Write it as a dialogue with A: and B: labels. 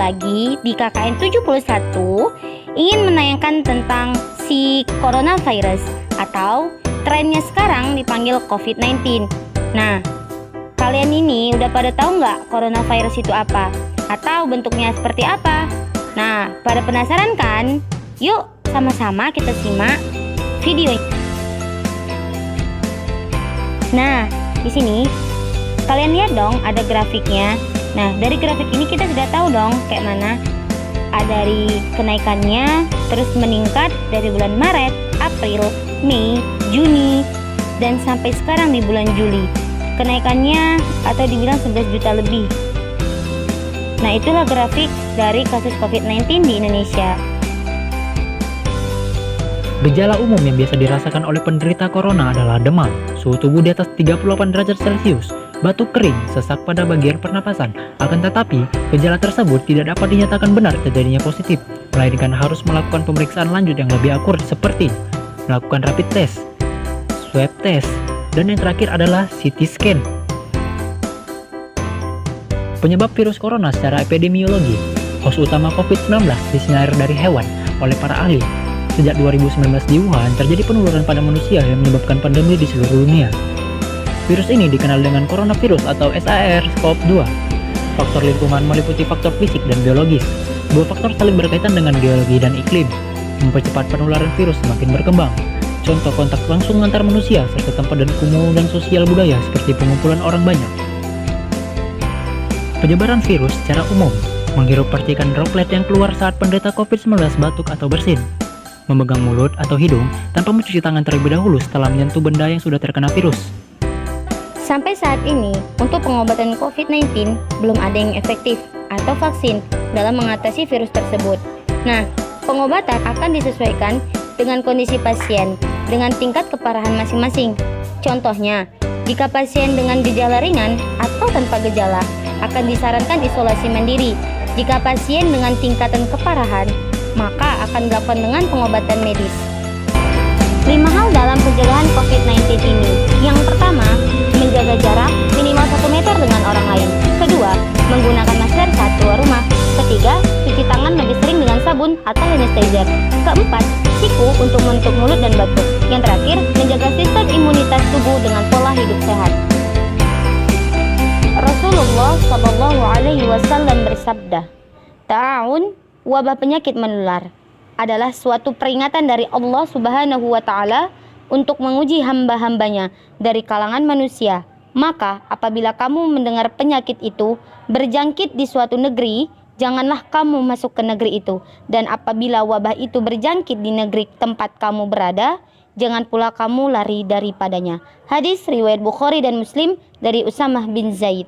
A: lagi di KKN 71 ingin menayangkan tentang si coronavirus atau trennya sekarang dipanggil COVID-19. Nah, kalian ini udah pada tahu nggak coronavirus itu apa? Atau bentuknya seperti apa? Nah, pada penasaran kan? Yuk sama-sama kita simak video. Nah, di sini kalian lihat dong ada grafiknya. Nah, dari grafik ini kita sudah tahu dong kayak mana. Dari kenaikannya terus meningkat dari bulan Maret, April, Mei, Juni, dan sampai sekarang di bulan Juli. Kenaikannya atau dibilang 11 juta lebih. Nah, itulah grafik dari kasus COVID-19 di Indonesia.
B: Gejala umum yang biasa dirasakan oleh penderita corona adalah demam, suhu tubuh di atas 38 derajat Celcius, batuk kering, sesak pada bagian pernapasan. Akan tetapi, gejala tersebut tidak dapat dinyatakan benar terjadinya positif, melainkan harus melakukan pemeriksaan lanjut yang lebih akurat seperti melakukan rapid test, swab test, dan yang terakhir adalah CT scan. Penyebab virus corona secara epidemiologi, host utama COVID-19 disinyalir dari hewan oleh para ahli. Sejak 2019 di Wuhan, terjadi penularan pada manusia yang menyebabkan pandemi di seluruh dunia. Virus ini dikenal dengan coronavirus atau SARS-CoV-2. Faktor lingkungan meliputi faktor fisik dan biologis. Dua faktor saling berkaitan dengan geologi dan iklim, mempercepat penularan virus semakin berkembang. Contoh kontak langsung antar manusia serta tempat dan dan sosial budaya seperti pengumpulan orang banyak. Penyebaran virus secara umum, menghirup percikan droplet yang keluar saat penderita COVID-19 batuk atau bersin, memegang mulut atau hidung tanpa mencuci tangan terlebih dahulu setelah menyentuh benda yang sudah terkena virus.
A: Sampai saat ini, untuk pengobatan COVID-19 belum ada yang efektif atau vaksin dalam mengatasi virus tersebut. Nah, pengobatan akan disesuaikan dengan kondisi pasien dengan tingkat keparahan masing-masing. Contohnya, jika pasien dengan gejala ringan atau tanpa gejala, akan disarankan isolasi mandiri. Jika pasien dengan tingkatan keparahan, maka akan dilakukan dengan pengobatan medis. 5 hal dalam pencegahan COVID-19 ini. Yang pertama, menjaga jarak minimal 1 meter dengan orang lain. Kedua, menggunakan masker saat keluar rumah. Ketiga, cuci tangan lebih sering dengan sabun atau hand sanitizer. Keempat, siku untuk menutup mulut dan batuk. Yang terakhir, menjaga sistem imunitas tubuh dengan pola hidup sehat. Rasulullah Shallallahu Alaihi Wasallam bersabda, "Ta'un, wabah penyakit menular, adalah suatu peringatan dari Allah Subhanahu wa Ta'ala untuk menguji hamba-hambanya dari kalangan manusia. Maka apabila kamu mendengar penyakit itu berjangkit di suatu negeri, janganlah kamu masuk ke negeri itu. Dan apabila wabah itu berjangkit di negeri tempat kamu berada, jangan pula kamu lari daripadanya." Hadis riwayat Bukhari dan Muslim dari Usamah bin Zaid.